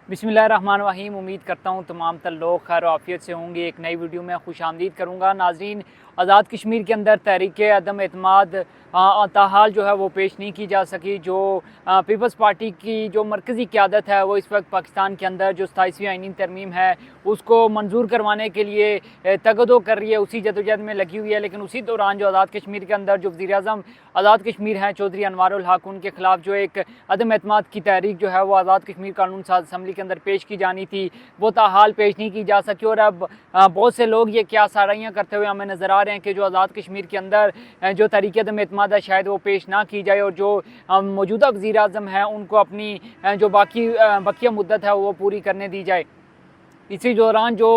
बिस्मिल्लाहिर्रहमानिर्रहीम। उम्मीद करता हूँ तमाम तर लोग खैर आफियत से होंगे। एक नई वीडियो में खुश आमदीद करूँगा। नाज़रीन, आज़ाद कश्मीर के अंदर तहरीक अदम एतमाद ताहाल जो है वो पेश नहीं की जा सकी। जो पीपल्स पार्टी की जो मरकज़ी क़यादत है वो इस वक्त पाकिस्तान के अंदर जो 27वीं आइनी तरमीम है उसको मंजूर करवाने के लिए तगदो कर रही है, उसी जदोजहद में लगी हुई है। लेकिन उसी दौरान जो आज़ाद कश्मीर के अंदर जो वज़ीर-ए-आज़म आज़ाद कश्मीर हैं चौधरी अनवारुल हक, उनके ख़िलाफ़ जो एक अदम एतमाद की तहरीक जो है वो आज़ाद कश्मीर कानून साज़ असम्बली के अंदर पेश की जानी थी, वो ताहाल पेश नहीं की जा सकी। और अब बहुत से लोग ये क्या साराइयाँ करते हुए हमें नज़र आ रहे हैं कि जो आज़ाद कश्मीर के अंदर जो तहरीक अदम एतमाद है शायद वो पेश ना की जाए और जो मौजूदा वज़ीर-ए-आज़म हैं उनको अपनी जो बकिया मुद्दत है वो पूरी करने दी जाए। इसी दौरान जो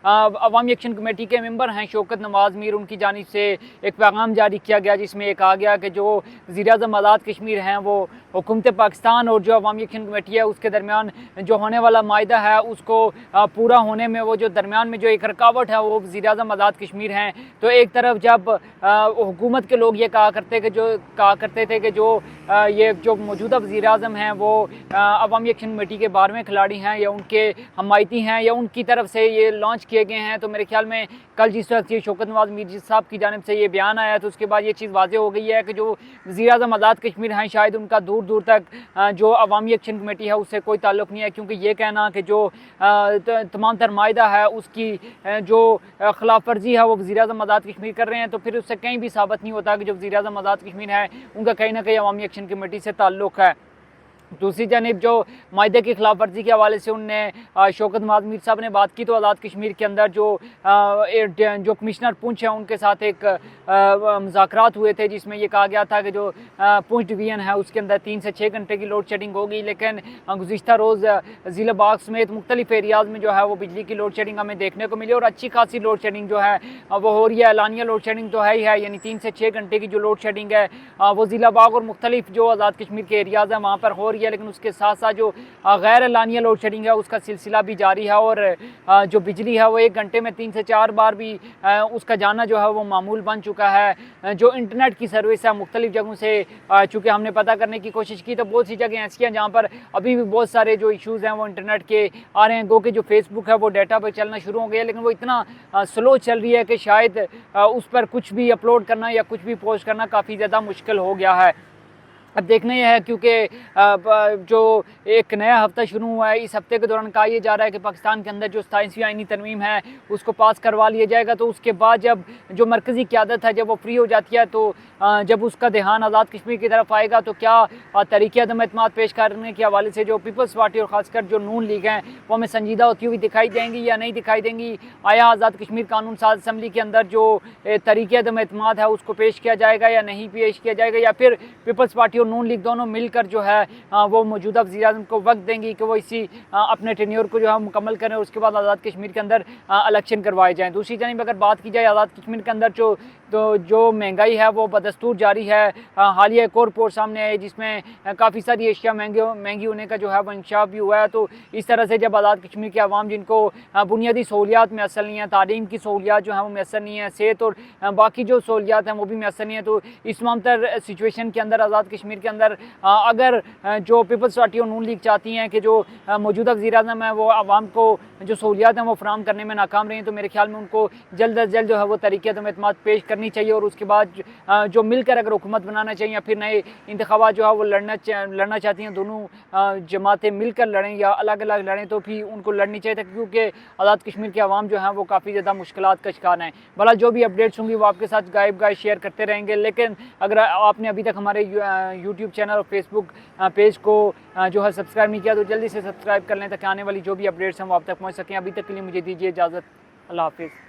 अवामी एक्शन कमेटी के मेंबर हैं शौकत नवाज़ मीर, उनकी जानिब से एक पैगाम जारी किया गया जिसमें ये कहा गया कि जो वज़ीर-ए-आज़म आज़ाद कश्मीर हैं वो हुकूमत पाकिस्तान और जो अवामी एक्शन कमेटी है उसके दरमियान जो होने वाला मायदा है उसको पूरा होने में वो जो दरमियान में जो एक रुकावट है वो वज़ीर-ए-आज़म आज़ाद कश्मीर हैं। तो एक तरफ जब हुकूमत के लोग ये कहा करते थे कि जो ये जो मौजूदा वज़ीर-ए-आज़म हैं वो अवामी एक्शन कमेटी के 12वें खिलाड़ी हैं या उनके हमायती हैं या उनकी तरफ से ये लॉन्च किए गए हैं। तो मेरे ख्याल में कल जिस वक्त ये शौकत नवाज़ मीर साहब की जानिब से ये बयान आया तो उसके बाद ये चीज़ वाज़ेह हो गई है कि जो वज़ीर-ए-आज़म आज़ाद कश्मीर हैं शायद उनका दूर दूर तक जो अवामी एक्शन कमेटी है उससे कोई ताल्लुक़ नहीं है, क्योंकि ये कहना कि जो तमाम तर मायदा है उसकी जो खिलाफ वर्जी है वो वज़ीर-ए-आज़म आज़ाद कश्मीर कर रहे हैं, तो फिर उससे कहीं भी साबित नहीं होता कि जो वज़ीर-ए-आज़म आज़ाद कश्मीर है उनका कहीं ना कहीं अवामी एक्शन कमेटी से ताल्लुक़ है। दूसरी जानिब जो मायदे की खिलाफ वर्जी के हवाले से उनने शौकत नवाज़ मीर साहब ने बात की तो आज़ाद कश्मीर के अंदर जो कमिश्नर पुंछ है उनके साथ एक मुज़ाकरात हुए थे जिसमें ये कहा गया था कि जो पुंछ डिवीज़न है उसके अंदर 3 से 6 घंटे की लोड शेडिंग होगी। लेकिन गुज़िश्ता रोज़ ज़िला बाग समेत मुख्तलिफ एरियाज़ में जो है वो बिजली की लोड शेडिंग हमें देखने को मिली और अच्छी खासी लोड शेडिंग जो है वो हो रही है। एलानिया लोड शेडिंग तो है ही है, यानी 3 से 6 घंटे की जो लोड शेडिंग है वो ज़िला बाग और मुख्तलिफ जो आज़ाद कश्मीर के एरियाज़ हैं वहाँ पर हो रही है। लेकिन उसके साथ साथ जो गैर एलानिया लोड शेडिंग है उसका सिलसिला भी जारी है और जो बिजली है वो 1 घंटे में 3 से 4 बार भी उसका जाना जो है वो मामूल बन चुका है। जो इंटरनेट की सर्विस है मुख्तलिफ जगहों से चूँकि हमने पता करने की कोशिश की तो बहुत सी जगह ऐसी हैं जहाँ पर अभी भी बहुत सारे जो इशूज़ हैं वो इंटरनेट के आ रहे हैं। गो कि जो फेसबुक है वो डाटा पर चलना शुरू हो गया लेकिन वो इतना स्लो चल रही है कि शायद उस पर कुछ भी अपलोड करना या कुछ भी पोस्ट करना काफ़ी ज़्यादा मुश्किल हो गया है। अब देखना यह है क्योंकि जो एक नया हफ्ता शुरू हुआ है इस हफ्ते के दौरान कहा यह जा रहा है कि पाकिस्तान के अंदर जो 27वीं आइनी तरमीम है उसको पास करवा लिया जाएगा। तो उसके बाद जब जो मरकज़ी क़यादत है जब वो फ्री हो जाती है तो जब उसका ध्यान आज़ाद कश्मीर की तरफ आएगा तो क्या तहरीक अदम एतमाद पेश करने के हवाले से जो पीपल्स पार्टी और ख़ासकर जो नून लीग हैं वो हमें संजीदा होती हुई दिखाई देंगी या नहीं दिखाई देंगी। आया आज़ाद कश्मीर कानून साज़ असम्बली के अंदर जो तहरीक अदम एतमाद है उसको पेश किया जाएगा या नहीं पेश किया जाएगा, या फिर पीपल्स पार्टी और नून लीग दोनों मिलकर जो है वो मौजूदा वज़ीर-ए-आज़म को वक्त देंगी कि वो इसी अपने टेन्योर को जो है मुकम्मल करें और उसके बाद आज़ाद कश्मीर के अंदर इलेक्शन करवाए जाएँ। दूसरी जानिब अगर बात की जाए आज़ाद कश्मीर के अंदर जो महंगाई है वो बदस्तूर जारी है। हालिया एक और रिपोर्ट सामने आई जिसमें काफ़ी सारी एशिया महंगी होने का जो है वो इंकशाफ भी हुआ है। तो इस तरह से जब आज़ाद कश्मीर के अवाम जिनको बुनियादी सहूलियात मैसर नहीं है, तालीम की सहूलियात जो है वो मैसर नहीं है, सेहत और बाकी जो सहूलियात हैं वो भी मैसर नहीं है, तो इस तमाम तर सिचुएशन के अंदर आज़ाद कश्मीर के अंदर अगर जो पीपल्स पार्टी और नून लीग चाहती हैं कि जो मौजूदा वज़ीर-ए-आज़म है वो आवाम को जो सहूलियात हैं वो फराहम करने में नाकाम रही हैं, तो मेरे ख्याल में उनको जल्द अज जल्द जो है वो तहरीक अदम एतमाद पेश करनी चाहिए और उसके बाद जो मिलकर अगर हुकूमत बनाना चाहिए या फिर नए इंतखाबात जो है वो लड़ना चाहती हैं, दोनों जमातें मिलकर लड़ें या अलग अलग लड़ें तो भी उनको लड़नी चाहिए क्योंकि आज़ाद कश्मीर के अवाम जो हैं वो काफ़ी ज़्यादा मुश्किलात का शिकार हैं। भला जो भी अपडेट्स होंगी वो आपके साथ गायब शेयर करते रहेंगे, लेकिन अगर आपने अभी तक हमारे यूट्यूब चैनल और फेसबुक पेज को जो है सब्सक्राइब नहीं किया तो जल्दी से सब्सक्राइब कर लें ताकि आने वाली जो भी अपडेट्स हैं वो आप तक पहुँच सकें। अभी तक के लिए मुझे दीजिए इजाज़त। अल्लाह हाफ़िज़।